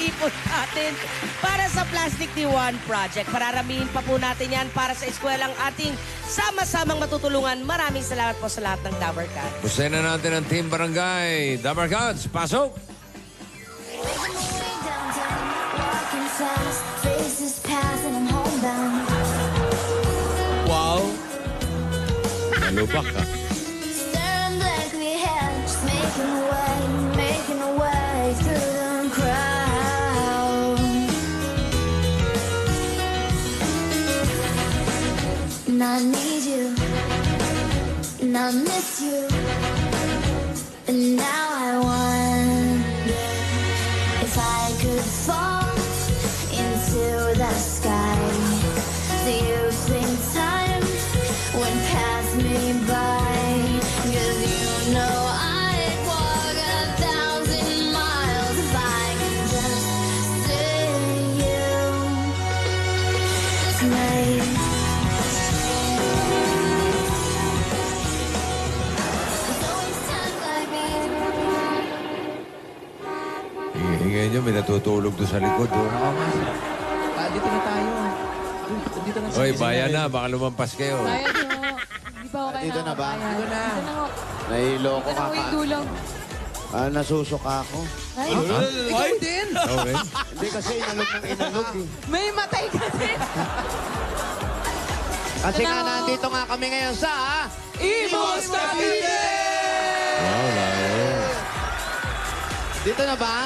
ipon natin para sa Plastic D1 Project. Pararamihin pa po natin yan para sa eskwelalang ating sama-samang matutulungan. Maraming salamat po sa lahat ng Dabber Cats. Gusto na natin ang Team Barangay. Dabber Cats, pasok! Wow. Malubak ka. Staring blankly ahead, just making a way through the crowd. And I need you, and I miss you, and now I wonder if I could fall into the sky. Do you think time went past me by? 'Cause you know I'd walk 1,000 miles if I could just see you tonight. There's always times like these. Hingay nyo, may natutulog doon sa likod. Oh. Dito na tayo. Dito na Oy, bayan na. Baka lumampas kayo. Kaya nyo. Hindi pa ako kailangan. Dito na ba? Dito na. Dito na ako. Nahiloko Ano ka ko yung ka. dulong? Nasusuka ako. Ay, Ikaw din. Okay. Hindi kasi inalog ng inalog eh. may matay ka din. Kasi nga Ano? nandito nga kami ngayon sa Imos Cavite! Wow, layo. Dito na ba?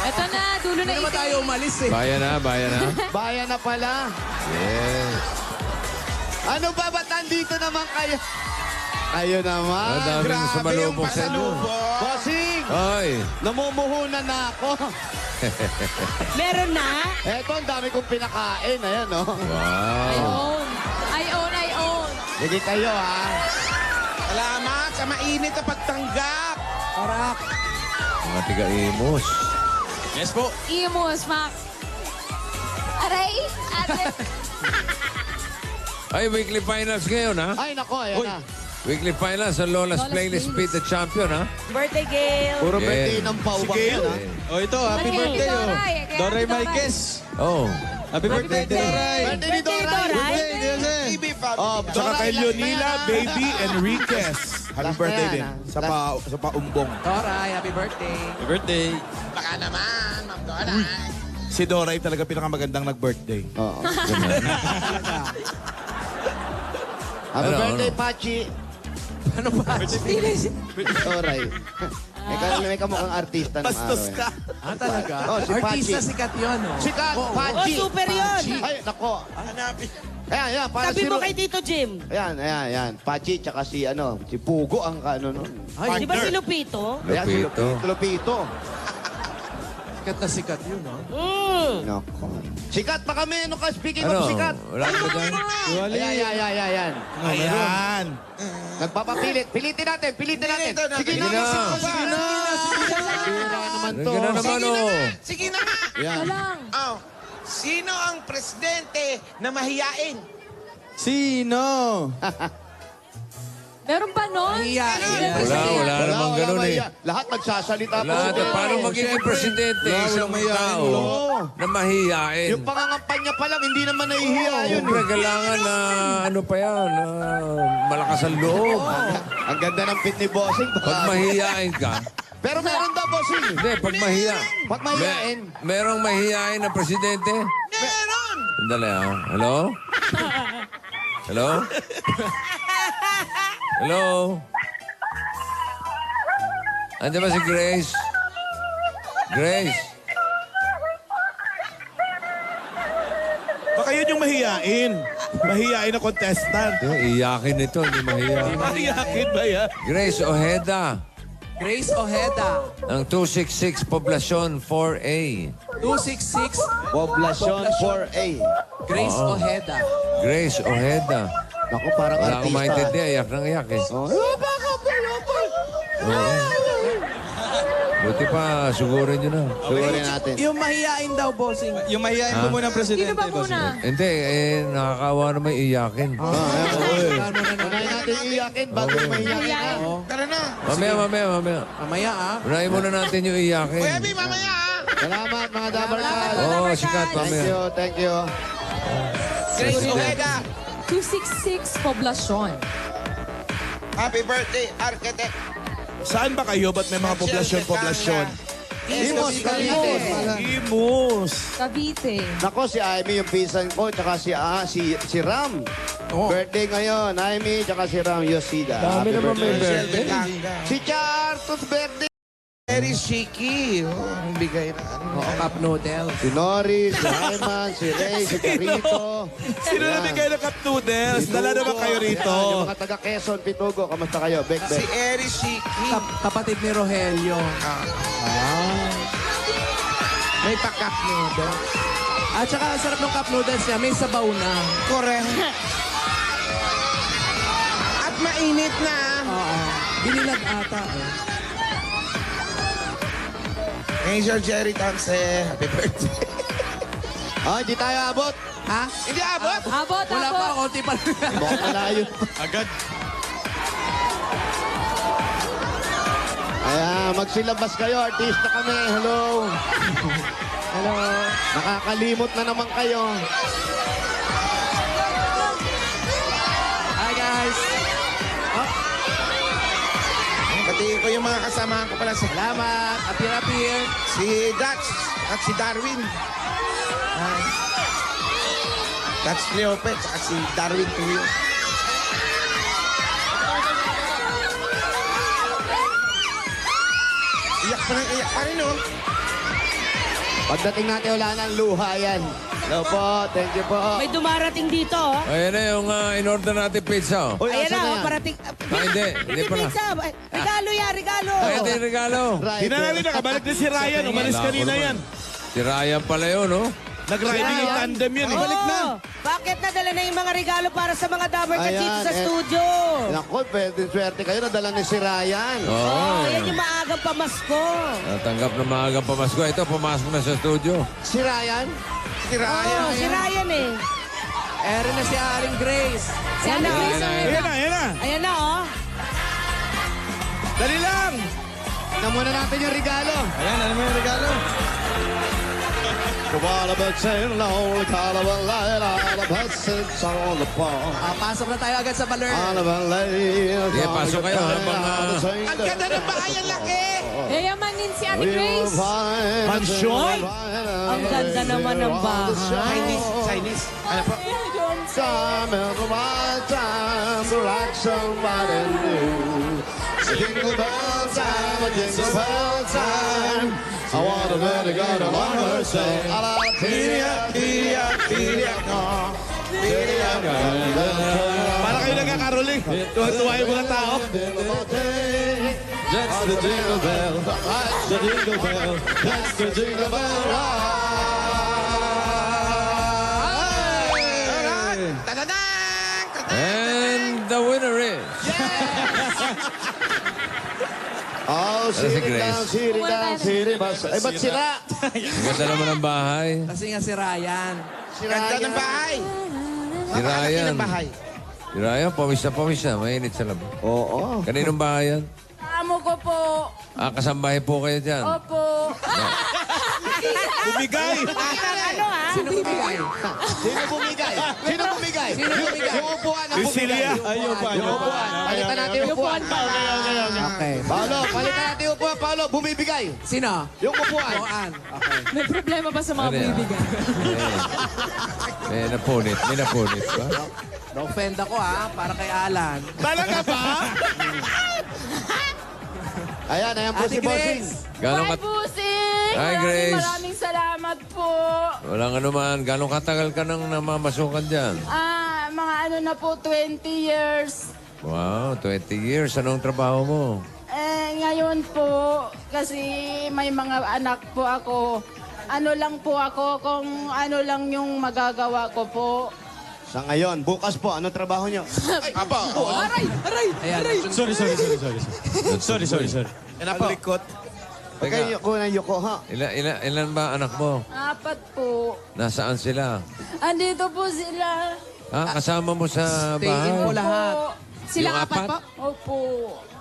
Ito na, dulo na Hindi naman itim. tayo umalis eh. Bayan na, bayan na. Bayan na pala. Yes. Ano ba? Ba't nandito naman kayo? Kayo naman. Ang daming sumalubog sa inyo. Bossing! Oy. Namumuhunan na ako. Meron na? Eto, ang dami kong pinakain. Ayan, no? Wow. I own. Sige kayo, ha? Salamat sa mainit na pagtanggap. Parak. Mga tiga-imos. Yes po. Imos, Mac. Aray! Ate! Ay, weekly finals ngayon, ha? Ay, nako, ayan na. Weekly finals sa Lola's Lola's Playlist Playlist. Beat the Champion, ha? Birthday Gail. Puro Yeah. birthday ng paubang yan, ha? Oh, ito. Happy Birthday, birthday, oh. Doray. Kaya Doray Doray. Marquez. Oh. Happy birthday, Doray. Birthday ni Birthday, Doray. Doray. Birthday, Jose. TV family. Oh, Tsaka Doray, kay last na Leonila, yan, ha? Baby, Enriquez. Happy Last na birthday yan, din. ha? Sa paumbong. Doray, happy birthday. Happy birthday. Baka naman, Ma'am Doray. Si Doray talaga pinakamagandang nag-birthday. Oo. Happy Ano, birthday, ano? Pachi. Ano ba? Doray. May kamukhang artista ng Bastos araw. ka. Ah, talaga? Oh, si Artista Pachi. sikat yun, oh. Sikat, Oh, Pachi. super yun. Ay, nako. Hanapin. Ayan, ayan. Para Tabi si mo kay Tito Jim. Ayan. Pachi, tsaka si Pugo ang ano nun. Di ba si Lupito? Ayan, si Lupito. Lupito. Sikat na sikat yun, oh. Nako. Sikat pa kami. Ano ka? Speaking Ano? of sikat. Wala ka ba dyan? Ayan. Ayan. Nagpapapilit. Pilitin natin. Sige Sige na. Bira naman to. Sige na naman, oh. Sige na nga. Ayan. Lang. Oh, sino ang presidente na mahiyain? Sino? Meron ba nun? Wala namang ganun, eh. Lahat nagsasalita Wala na. Paano magiging presidente isang tao na mahihiyain? Yung pangangampanya pa lang, hindi naman nahihiya yun. Siyempre, kailangan na ano pa yan, malakas ang loob. Ang ganda ng fit ni Bossing. Pag mahihiyain ka, Pero meron daw, Bossing. hindi, pag Pag mahihiyain. merong mahihiyain na presidente? Meron! Sandali, ah. Hello? Hello? Hello? Andiyan ba si Grace? Grace? Baka yun yung mahiyain. Mahiyain na contestant. Iyakin ito, hindi mahihiyain. Mahiyakin ba yan? Grace Ojeda, Grace Ojeda. ng 266 Poblacion 4A. 266. Poblasyon 4A. Grace Ojeda. Grace Ojeda. Naku, parang Wala akong artista. maintindihan, iyak ng iyak eh. Oh. Oo. Buti pa, sugurin nyo na. Sugurin natin. Yung mahihain daw, bossing. Yung mahihain mo muna, Sino ba muna? Hindi, nakakawa naman iyakin. Unahin natin iyakin bago mahiyakin. Iyakin. Tara na. Mamaya. Mamaya, ah. Unahin muna natin yung iyakin. Kuya B, mamaya ah. Salamat mga Dabarkad. Oh, sikat Thank mamaya. you, thank you. Grace Ojeda. 266 Poblacion. Happy birthday, Architect. Saan ba kayo? Ba't may mga poblasyon? Imos, Cavite. Imus. Cavite. Nako, si Amy yung pinsan ko, tsaka si Ram. Birthday ngayon, Amy, tsaka si Ram Yosida. Happy birthday. Betanga. Si Chartos birthday. Very chicky. Oh, ang bigay na. Oo, cup noodles. Si Norris, si Ayman, si Ray, si Carito. Sino na bigay ng cup noodles? Dala naman kayo rito. Ayan, yung mga taga Quezon, Pitugo, kamusta kayo? Bek, Si bek. Eri Chicky. Kapatid ni Rogelio. May pa-cup noodle. At saka, ang sarap ng cup noodles niya. May sabaw na. Correct. At mainit na. Oo. Binilag ata. Major Jerry Tanse. Happy birthday. Hindi tayo abot. Ha? Hindi abot. Abot, Wala pa, abot. konti pa. Mukhang malayo. Agad. Ayan, magsilabas kayo. Artista kami. Hello. Hello. Nakakalimot na naman kayo. Hi, guys. Pati ko yung mga kasamahan ko pala. Salamat. Apir-apir. Si Dutch at si Darwin. Dutch Leope at si Darwin Tuyo. Iyak pa rin, oh. Pagdating natin, wala nang luha yan. Hello po. Thank you po. May dumarating dito, oh. Ayan na yung in-order natin pizza. Oh. Uy, Ayan asan na, na oh, yan? parating. Hindi pala. pizza. Ay, regalo yan, regalo. Ay, ito yung regalo. Right. Di na natin nakabalik na si Ryan. Umalis kanina yan. Si Ryan pala yun, no? Nag-riding in tandem yan. Balik na. Oh, bakit nadala na yung mga regalo para sa mga Dabarkad Ayan, dito sa eh. studio? Naku, pwede swerte kayo. Nadala ni si Ryan. Oo. Oh, yan yung maagang pamasko. Natanggap na maagang pamasko. Ito, pumasok na sa studio. Si Ryan? Si Ryan. Oh, si Ryan eh. Erin na si Aring Grace. Si Ate Grace Ayan, Ayan na, ayan na. Ayan na, oh. Dali lang. Tignan muna natin yung regalo. Ayan, ano mo yung regalo? Pasok na tayo agad sa baler. Sige, pasok kayo. Habang, Ang ganda ng bahay, ang laki. Yayamanin si Ate Grace. Mansyon? Ang ganda naman ng bahay. Chinese. Ano po? Time is the right time to like somebody new. Jingle bell time, jingle bell time. I want to really go to one more say. I like Piriyak, piriyak, piriyak, no. Piriyak, para kayo nagkakaroling. Tuwa yung mga tao. That's the jingle bell, that's the jingle bell, that's the jingle bell ride. Tadadang! and the winner is... Oh, si siri Grace. down, siri down, siri bas. Ay, ba't sira? Ang ganda naman ng bahay. Kasi nga si Ryan. Ganda ng bahay. Si Napakalaki Ryan. ng bahay. Si Ryan, pawis na. Mainit sa labas. Oo. Kaninong bahay yan? Amo ko po. Kasambahay po kayo dyan. Opo. Bumigay. Ano, ha? Sino bumigay? Sino bumigay? Sino bumigay? Sino bumigay? Yung upuan ang Si Celia. Yung upuan. Palitan natin yung upuan. Okay. Paolo, palitan natin yung upuan. Paolo, bumibigay. Sino? Yung upuan. Joanne. Okay. May problema ba sa mga Ano yan? bibigyan? May napunit ba? Na-offend ako para kay Alan. Talaga ba? Ayan po Ate si Bossing. Grace. Gano'ng Bye, kat... Busing! Hi, Grace. Maraming salamat po. Walang anuman. Gano'ng katagal ka nang namamasukan dyan? Mga ano na po, 20 years. Wow, 20 years. Anong trabaho mo? Ngayon po, kasi may mga anak po ako. Ano lang po ako, kung ano lang yung magagawa ko po. Sa ngayon, bukas po, ano trabaho nyo? Aray! Aray! Ayan. Sorry. Yan po. Likot. Huwag kayo yuko ng yuko, ha? Ilan ba anak mo? 4 po. Nasaan sila? Andito po sila. Kasama mo sa Tingin mo bahay? lahat. Yung apat? Opo.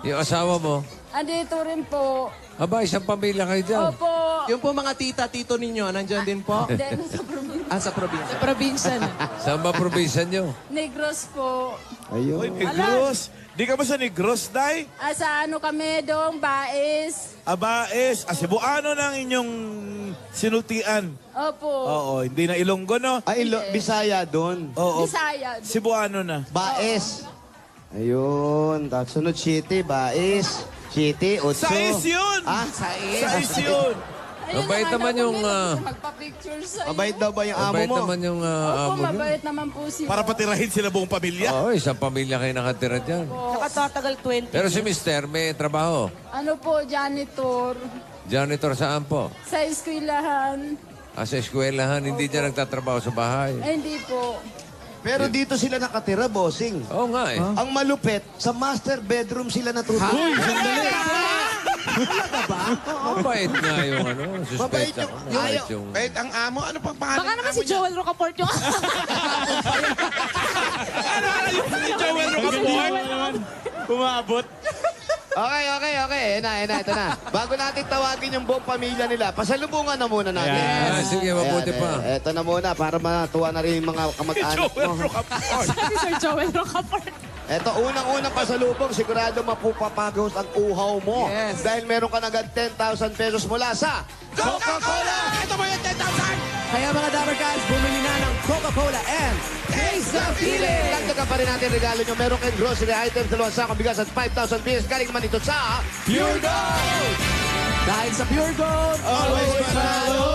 Yung asawa mo? Andito rin po. Aba, isang pamilya kayo dyan. Opo. Yung po mga tita-tito ninyo, nandyan din po? Then sa probinsya. Sa probinsya. Probinsya na. Saan ba probinsya nyo? Negros po. Uy, Negros. Di ka ba sa Negros, Day? Sa ano kami dong, Baes. Abaes. Cebuano ng inyong sinultian. Opo. Oo, hindi na Ilonggo, no? Ay, Bisaya doon. Oo. Bisaya. Cebuano na. Baes. Ayun. Tapos sunod City, Baes. City, Otso. Sais yun! Ah, Sais. Sais yun! Ayun, Mabait nakita naman ko yung, nila, ah, gusto magpa-picture sa Mabait daw ba yung amo Mabait mo? naman yung Opo, amo nyo. mabait naman po sila. Para patirahin sila buong pamilya. Oo, isang pamilya kayo nakatira dyan. Nakatatagal 20. Pero si Mister, may trabaho. Ano po, janitor. Janitor saan po? Sa eskwelahan. Sa eskwelahan, hindi dyan nagtatrabaho sa bahay. Ay, hindi po. Pero dito sila nakatira, bossing. Oo nga eh. Ang malupit, sa master bedroom sila natutulog. Uy, sandali! Mabait nga yung ano. Mabait Suspecha yung- ko. Mabait yung... Kahit ang amo, ano pang pangalan? Baka naman ng si amo niya? Joel Rocaport yung... Joel Rocaport! Umabot. Okay. Ito na. Bago natin tawagin yung buong pamilya nila, pasalubungan na muna natin. Ah, sige, mabuti pa. Ito na muna para matuwa na rin yung mga kamag-anak Joel mo. Rocaport. si Sir Joel Rocaport. Ito, unang-unang pasalubong, sigurado mapupapagos ang uhaw mo. Yes. Dahil meron ka agad 10,000 pesos mula sa Coca-Cola! Ito mo yung 10,000! Kaya mga Dabber Cats, bumili na ng Coca-Cola and Taste the Feeling! Dagdagan pa rin natin regalo nyo. Meron kayong grocery items, 2 sakong bigas at 5,000 pesos. Galing naman ito sa Pure Gold! Dahil sa Pure Gold, Always Panalo!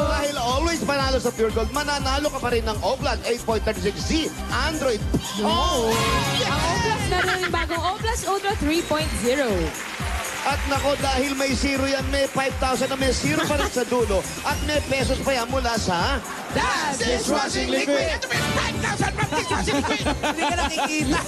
Dahil always panalo sa Pure Gold, mananalo ka pa rin ng Oplan 8.36Z Android. Oh! Ang Oplas na rin yung bagong Oplas Ultra 3.0. At nako, dahil may zero yan, may 5,000 na may zero pa rin sa dulo. At may pesos pa yan mula sa Dash Dishwashing liquid! Ito mo yung 5,000 from dishwashing liquid! Hindi ka nakikita.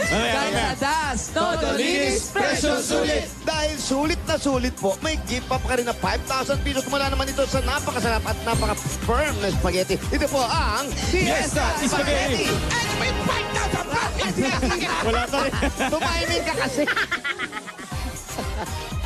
Dahil sa Dash, todo linis, presyo sulit. Dahil sulit na sulit po, may gift up ka rin na 5,000 pesos mula naman ito sa napakasarap at napaka-firm na spaghetti. Ito po ang Fiesta Spaghetti! Ito mo yung 5,000 from dishwashing Wala pa rin. Tumahimik ka kasi.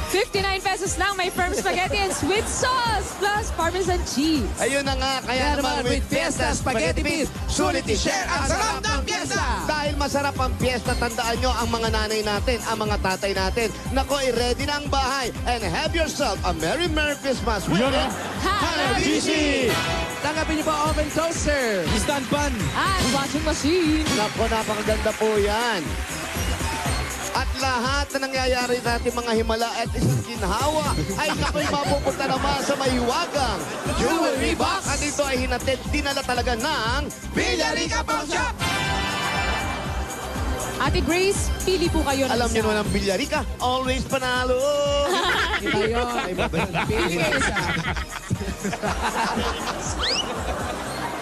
59 pesos lang, may firm spaghetti and sweet sauce plus parmesan cheese. Ayun na nga, kaya naman with Fiesta Spaghetti Beef, sulit i-share ang sarap ng fiesta! Dahil masarap ang fiesta, tandaan nyo ang mga nanay natin, ang mga tatay natin. Nako, i-ready na ang bahay and have yourself a Merry Christmas with Hanabishi! Tanggapin niyo pa oven toaster. Stand pan. At washing machine. Nako, napakaganda po yan. At lahat na nangyayari sa ating mga himala at isang ginhawa ay nako'y mapupunta naman sa mahiwagang jewelry box. At ito ay hinatid, dinala talaga ng Villarica Pawn Shop! Ate Grace, pili po kayo ng alam isa. niyo naman ang Villarica, always panalo. Iba yun. Iba ba yun? Pili ka isa.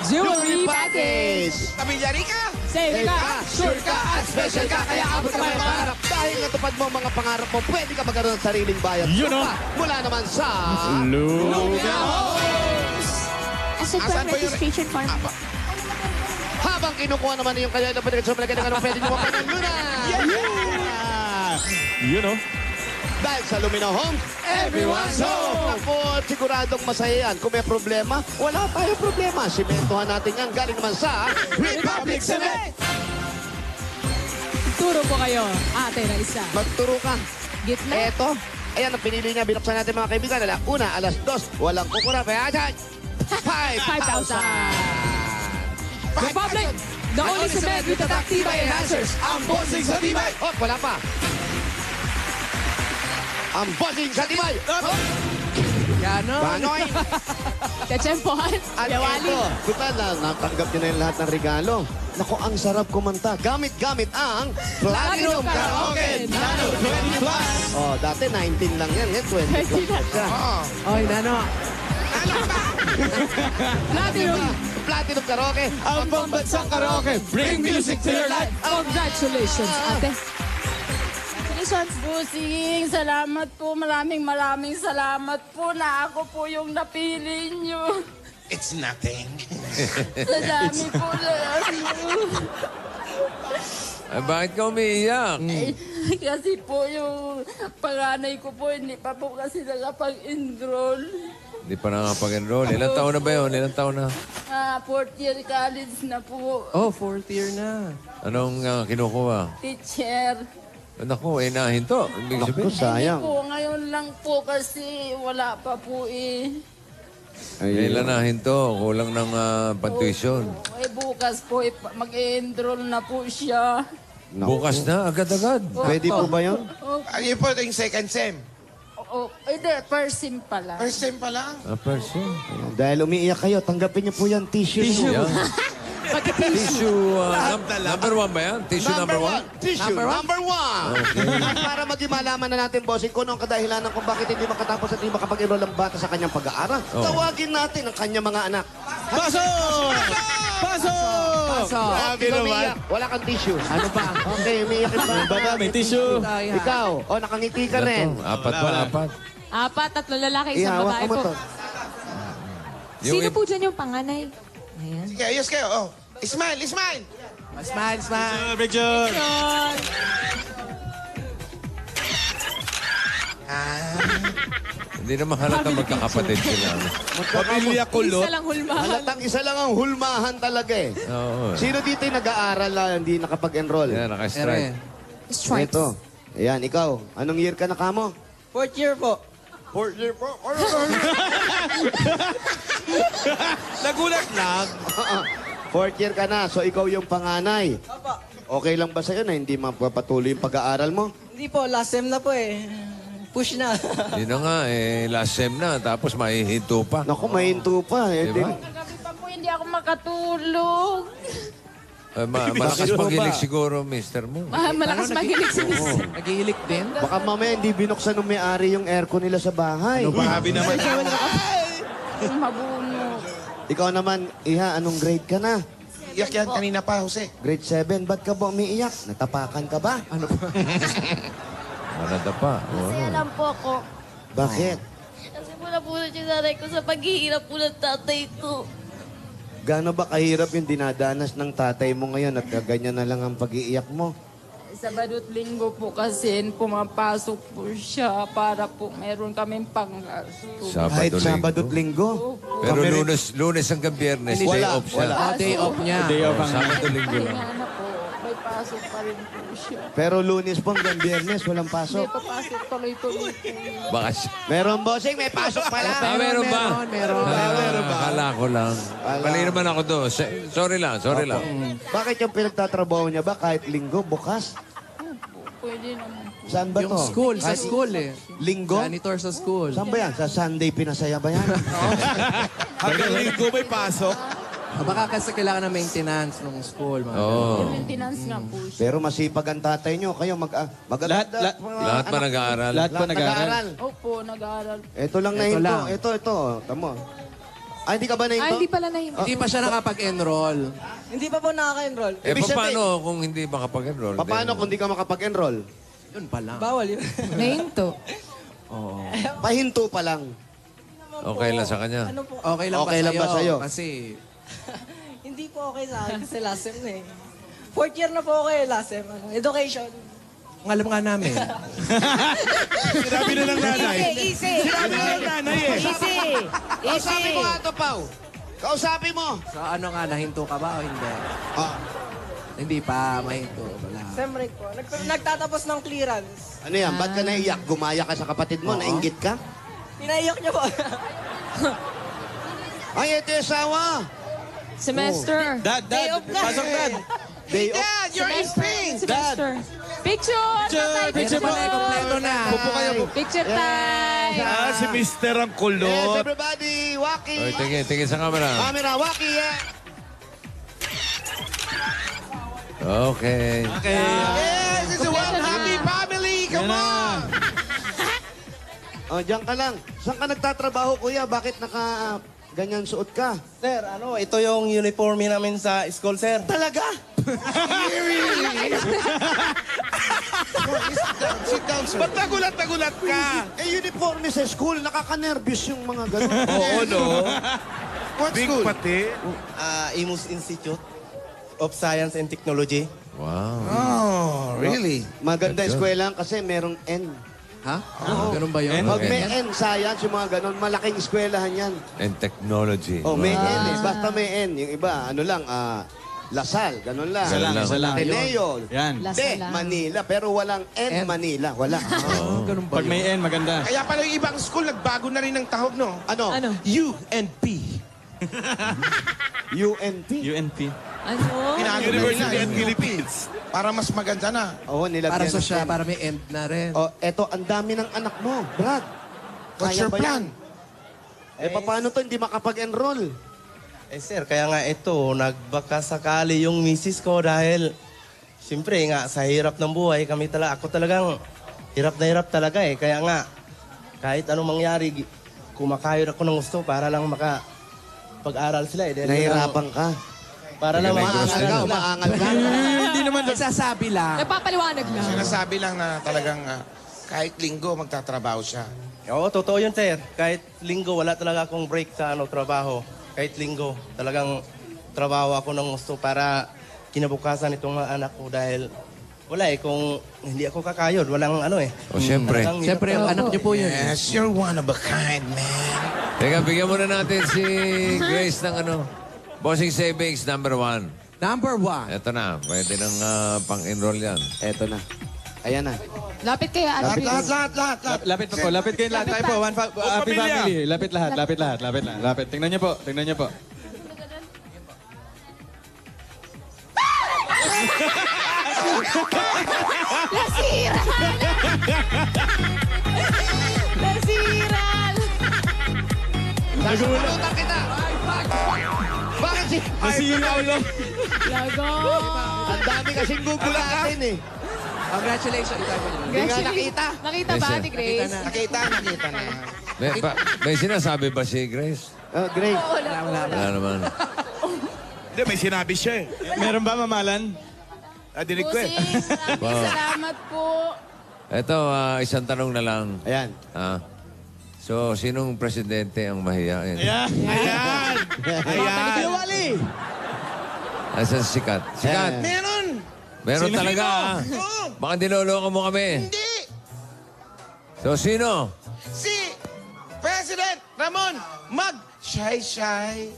Jewelry package. Villarica! Save ka, sure ka, at special ka, kaya abot ka may pangarap. Dahil natupad mo ang mga pangarap mo, pwede ka magkaroon ng sariling bayan. Yun, oh. Mula naman sa... Luga. As a Asan ba yung- registration form. Habang kinukuha naman yung kanya na pwede ka pwede nyo mapangalunan. Yun, oh. Dahil sa Lumino Homes, everyone's home! Ako, siguradong masaya yan. Kung may problema, wala tayong problema. Simentohan natin yan. Galing naman sa Republic Cement! Turo po kayo, ate na isa. Magturo ka. Gitna. Eto, ayan ang pinili niya. Binuksan natin mga kaibigan. Una, alas 2. Walang kukura. Kaya dyan, 5,000. Republic, the only cement with the Tibay enhancers. Ang bossing sa tibay! Oh, wala pa. Ang bossing sa tibay. Ganon. Banoy. Kachempohan, At Yawali. ito, total na natanggap niyo na yung lahat ng regalo. Naku, ang sarap kumanta. Gamit-gamit ang Platinum Karaoke Nano 20 Plus. Oh, dati 19 lang yan. Ngayon 20 plus na siya. Oy, Nano. Platinum. Platinum Karaoke. Ang pambansang karaoke. Bring music to your life. Congratulations, ate. Busing, salamat po. Maraming salamat po na ako po yung napili nyo. It's nothing. Sa dami po na ano. Ay, bakit ka umiiyak? Kasi po yung panganay ko po, hindi pa po kasi nakapag-enroll. Hindi pa nakapag-enroll. Ilang taon na ba yun? Ilang taon na? Fourth year college na po, Oh, 4th year na. Anong kinukuha? teacher. Naku, nahinto. Ibig Naku, sabihin. sayang. Po, ngayon lang po kasi wala pa po eh. Kailan nahinto? Kulang ng pantuition. Eh bukas po, mag-enroll na po siya. Bukas na, agad-agad. Pwede po ba yun? Ayun po yung second sem. Hindi, first sim pala. First sem pa lang. Person. Dahil umiiyak kayo, tanggapin niyo po yan, tissue. Yan. Tissue, number 1 ba yan? Tissue number 1? Tissue number one. At para maging malaman na natin, bossing, kung anong kadahilanan kung bakit hindi makatapos at hindi makapag-enroll ang bata sa kanyang pag-aaral, tawagin natin ang kanyang mga anak. Pasok! Pasok! Pasok. Grabe Ikaw naman. umiiyak, wala kang tissue. Ano ba? Okay, umiiyak ka ba? Baba, may tissue. Ikaw, nakangiti ka rin. Apat pa, apat. Apat, 3 lalaki, isang Ihawak babae mo po. to. Sino po dyan yung panganay? Ayan. Sige, ayos kayo. Oh. Smile, smile. Smile, smile. Picture. Hindi naman halata magkakapatid sila. Pamilya kulot. Isa lang hulmahan. Halatang isa lang ang hulmahan talaga eh. Oo. Sino dito yung nag-aaral na hindi nakapag-enroll? Yan, naka-strike. Stripes. Ito. Ayan, ikaw. Anong year ka na kamo? Fourth year po. Fourth year po. Nagulat lang. Fourth year ka na, so ikaw yung panganay. Okay lang ba sa'yo na hindi mapapatuloy yung pag-aaral mo? Hindi po, last sem na po eh. Push na. Yun na nga, last sem na, tapos maihinto pa. Naku, mahinto pa. Eh, Diba? Kagabi pa po hindi ako makatulog. Malakas magilig siguro, mister mo. Malakas magilig si Miss. Nagihilik din. Baka mamaya hindi binuksan ng may-ari yung aircon nila sa bahay. Grabe naman. Mabuno. Ikaw naman, Iha, anong grade ka na? Iyak yan kanina pa, Jose. Grade 7. Ba't ka ba umiiyak? Natapakan ka ba? Ano pa? Manada pa. Masaya lang po ako. Bakit? Kasi mula po na yung nanay ko sa paghihirap po ng tatay ko. Gaano ba kahirap yung dinadanas ng tatay mo ngayon at ganyan na lang ang pag-iiyak mo? Sabado at linggo po kasi pumapasok po siya para po meron kaming panggasto. Kahit Sabado at Linggo? Pero lunes hanggang biyernes, day Wala, off siya. wala. Day off niya. Sabado linggo Ay lang. nga na po, may pasok pa rin po siya. Pero Lunes po hanggang Biyernes, walang May pasok. papasok tuloy-tuloy po. Bakasyon. Meron, bossing, may pasok pala. Meron ba? Meron. Akala ko lang. Mali naman ako doon. Sorry lang. Bakit yung pinagtatrabaho niya ba kahit Linggo, bukas? Pwede naman po. Saan ba Yung to? school, sa Kahit school eh. Linggo? Janitor sa school. Saan ba yan? Sa Sunday pinasaya ba yan? Hanggang linggo may pasok. Baka kasi kailangan ng maintenance ng school. Mga Oo. Maintenance nga po siya. Pero masipag ang tatay niyo. Kayo Lahat Lahat pa nag-aaral. Lahat pa nag-aaral. Opo, nag-aaral. Ito lang na Ito hinto. lang. Ito. Tamo. Ay, hindi ka ba na Ah, hindi pala na yun. Hindi pa siya nakapag-enroll. Hindi pa po nakaka-enroll. Eh, Ibig sabihin- paano kung hindi makapag-enroll? Paano kung di ka makapag-enroll? Yun pa lang. Bawal yun. Nahinto. Pahinto pa lang. Okay lang sa kanya. Ano po? Okay lang, Okay lang ba sa'yo? Kasi Hindi po okay sa akin kasi last sem na eh. Fourth year na po ako eh, last sem. Education. ang alam nga namin. Sinabi na ng nanay. Easy. Sinabi na ng nanay eh. Easy. Kausapin mo nga ito, Pao. Kausapin mo. So ano nga, nahinto ka ba o hindi? Ah, Hindi pa, mahinto. Wala. Sem break po. Nagtatapos ng clearance. ano yan? Ba't ka naiyak? Gumaya ka sa kapatid mo? Nainggit ka? Pinaiyak niyo po. Ay, ito yung asawa. Semester. Dad, pasok dad. Day off. Dad, you're in pain. Semester. Picture! Picture mo na, kompleto na. Pupo kayo. Picture time! Ah, si Mister ang Yes, kulot. everybody. Waki. Oy, tingin sa camera. Camera, Waki, yeah. Okay. Yes, it's a one happy family. Come on. Oh, diyan ka lang. Saan ka nagtatrabaho, kuya? Bakit naka ganyan suot ka? Sir, ito yung uniforme namin sa school, sir. Talaga? Sit down, sir. Ba't nagulat ka? Eh, uniforme sa school. Nakaka-nervous yung mga ganun. Oo, no? What Big school? pati. Imus Institute of Science and Technology. Wow. Oh, really? Maganda eskwelahan kasi merong N. Ha? Ganun ba yun? Pag may N, science, yung mga ganon, malaking eskwelahan yan. And technology. Oh, may N eh. Basta may N. Yung iba, ano lang, Lasal, ganon lang. Isa lang. Yan. Ateneo. Lasal Hindi, lang. Manila. Pero walang N, Manila. Wala. Ganun ba Pag may N, maganda. Kaya pala yung ibang school, nagbago na rin ang tahog, no? Ano? U and P. UNT. UNP. Ano? University of Philippines. Para mas maganda na. Oo, nilagyan Para ng social, N. para may end na rin. Oh, eto, ang dami ng anak mo, Brad. What's your ba plan? yan? Paano to hindi makapag-enroll? Sir, kaya nga ito, nagbaka sakali yung misis ko dahil siyempre nga sa hirap ng buhay ako talagang hirap na hirap talaga eh. Kaya nga kahit anong mangyari, kumakayod ako ng gusto para lang makapag-aral sila eh. Dahil Nahirapan ka. para lang Maangal makaaral ka, sila. maangal ka. Hindi naman. Nagsasabi lang. Nagpapaliwanag lang. Sinasabi lang na talagang kahit linggo magtatrabaho siya. Oo, totoo yun, sir. Kahit linggo, wala talaga akong break sa trabaho. Kahit linggo, talagang trabaho ako ng gusto para kinabukasan itong mga anak ko dahil wala eh, kung hindi ako kakayod, walang ano eh. O, syempre. Talagang hirap Siyempre, yung talaga. anak niyo po yun. Yes, you're one of a kind, man. Teka, bigyan muna natin si Grace ng Bossing Savings #1. Number 1. Ito na, pwede nang pang-enroll yan. Eto na. Ayan na. Lapit kayo, Ate Grace. Lahat. Lapit pa po, lapit kayo lahat. Tayo po, happy family. Lapit lahat. Lapit. Tingnan niyo po. Nasiral! Sasalutan kita! Bakit si... Nasira ulo. Lago! Ang dami kasing gugulatin eh. Congratulations. Hindi nga nakita. Nakita ba, Ate Grace? Nakita na. May sinasabi ba si Grace? Great. Wala naman. Hindi, may sinabi siya eh. Meron ba mamalan? Dinig ko eh. Busing, maraming salamat po. Ito, isang tanong na lang. Ayan. So, sinong presidente ang mahiyain? Ayan. Wali! Asan si Sikat? Sikat! Meron! Meron Sino? talaga, ha? Oo. Baka niloloko mo kami. Hindi! So, sino? Si President Ramon Mag-Shy-Shy.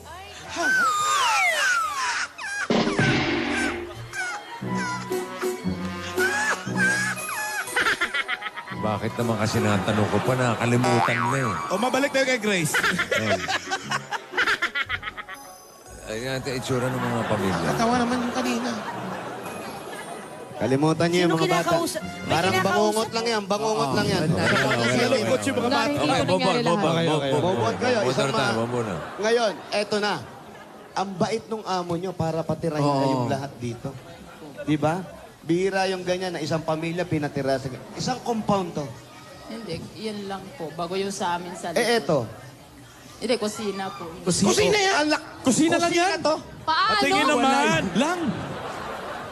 Bakit naman kasi natanong ko pa, nakalimutan na eh. O mabalik tayo kay Grace. Ayun natin itsura ng mga pamilya. Natawa naman yung kanina. Kalimutan niyo yung Sino mga bata. kinakausap? May Parang kinakausap? bangungot lang yan. Bangungot lang yan. Malungkot yung mga bata. Okay, bobon. Bobon kayo. Isang Bobon tayo, bobon na. Ngayon, eto na. Ang bait nung amo nyo para patirahin kayong lahat dito. Di ba? Bihira yung ganyan na isang pamilya pinatira sa... Isang compound to. Hindi, yan lang po. Bago yung sa amin sa likod. Eto. Hindi, kusina po. Kusina yan! Kusina lang yan. to. Paano? Tingin naman. Lang.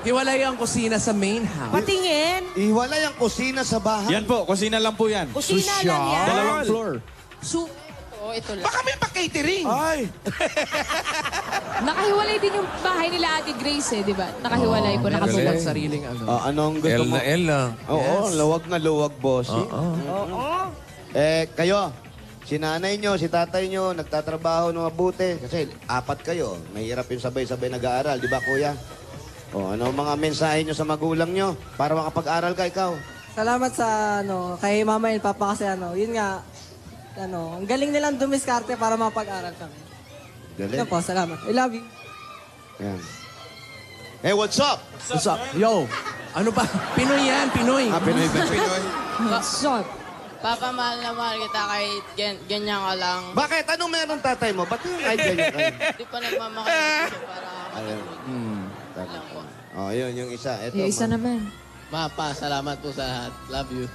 Hiwalay ang kusina sa main house. Patingin. Iwalay ang kusina sa bahay. Yan po, kusina lang po yan. Kusina lang yan. Dalawang floor. Ito lang. Baka may pa-catering. Ay. Nakahiwalay din yung bahay nila Ate Grace eh, di ba? Nakahiwalay po. Nakasulat Galing. sariling ano. Anong gusto L mo? na L lang. Oo, luwag na luwag, bossy. Kayo, si nanay nyo, si tatay nyo, nagtatrabaho ng mabuti. Kasi 4 kayo, mahirap yung sabay-sabay nag-aaral, di ba kuya? Ano ang mga mensahe nyo sa magulang nyo para makapag-aral ka ikaw? Salamat sa kay Mama and Papa kasi yun nga, ang galing nilang dumiskarte para mapag-aral kami. Galing. Yun po, salamat. I love you. Yan. Hey, what's up? What's up? Yo! Ano ba? Pinoy yan, Pinoy. Pinoy ba? What's up? Papa, mahal na mahal kita kahit ganyan ka lang. Bakit? Anong meron tatay mo? Ba't yung kahit ganyan kayo? Di pa nagmamakailan siya para... Ayun. Tama. Yun, yung isa. Ito, Yung isa naman. Papa, salamat po sa lahat. Love you.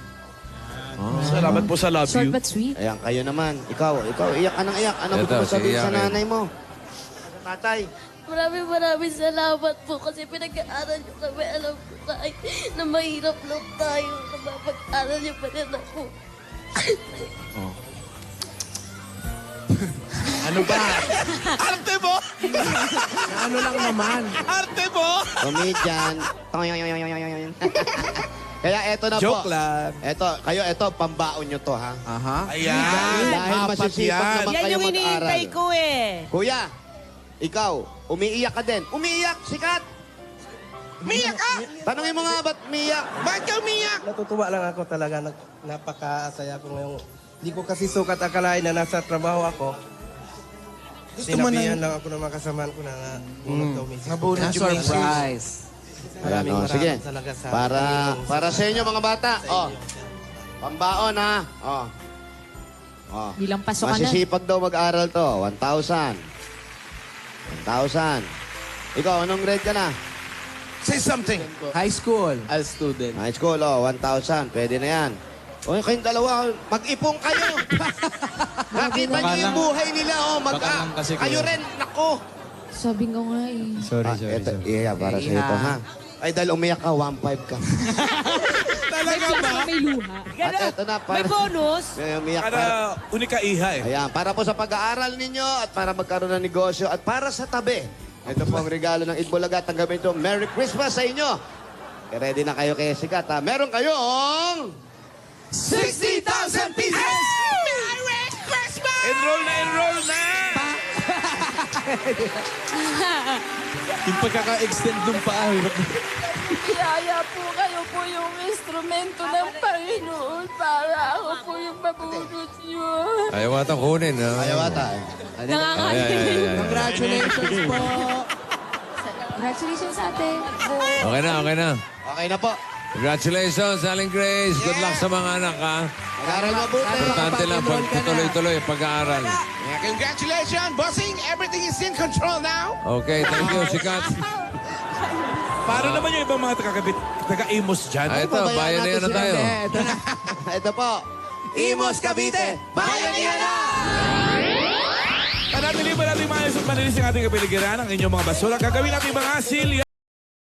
Salamat po sa love Short but sweet. Ayan, kayo naman. Ikaw, iyak ka ng iyak. Ano Ito, gusto mo si sabihin sa Iyak, eh. nanay mo? Sa tatay. Maraming salamat po kasi pinag-aaral niyo kami. Alam ko kahit na mahirap lang tayo. Napapag-aral niyo pa rin ako. Ano ba? Arte mo! Ano lang naman. Arte mo! Comedian. Kaya eto na po. Joke lang. Eto, pambaon nyo to, ha? Aha. Ayan. Dahil Apat masisipag yan. naman Yan kayo yung mag-aral. iniintay ko eh. Kuya, ikaw, umiiyak ka din. Umiiyak, sikat! Umiyak ka! Tanungin mo nga, ba't umiiyak? Bakit ka umiyak? Natutuwa lang ako talaga. Napakasaya ko ngayong... Hindi ko kasi sukat akalain na nasa trabaho ako. Sinabihan lang ako ng mga kasamaan ko na bunot daw misis. Na-surprise. Ayan, sige. Talaga sa Para sa inyo, mga bata. Pambaon, ha? Bilang pasokan na. Masisipag daw mag-aral to. 1,000. 1,000. Ikaw, anong grade ka na? Say something. High school. As student. High school, 1,000. Pwede na yan. O, kayong dalawa, mag-ipong kayo. Nakita niyo yung buhay nila, kayo rin, nako. Sabi ko nga eh. Sorry. Iya, para sa ito, ha? Ay, dahil umiyak ka, 1,500 ka. Talaga ba? May luha. At eto na, May bonus. umiyak Para unika iha eh. Ayan, para po sa pag-aaral ninyo at para magkaroon ng negosyo at para sa tabi. Ito po ang regalo ng Itbulaga. Tanggapin ito. Merry Christmas sa inyo. Ready na kayo kay Sikat, ha? Meron kayong 60,000 pieces! Merry Christmas! Enroll na! Yung pagkaka-extend ng paa. Kaya po kayo po yung instrumento ng Panginoon para ako po yung mabunot niyo. Ayaw ata kunin. Ayaw ata. Nakakalimutan. Congratulations po. Congratulations ate. Okay na. Okay na po. Congratulations, Aling Grace. Good luck sa mga anak, ha? Mag-aaral mabuti. Importante lang, pagtutuloy-tuloy ang pag-aaral. Yeah, congratulations, bossing. Everything is in control now. Okay, thank you, Sikat. Paano naman yung ibang mga taga-Amos dyan? Ito, bayan na tayo. Ito na. Ito po. Imos Cavite, Bayanihan na! Panatili ba natin maayos at malinis ang ating kapiligiran, ang inyong mga basura? Gagawin natin mga silya.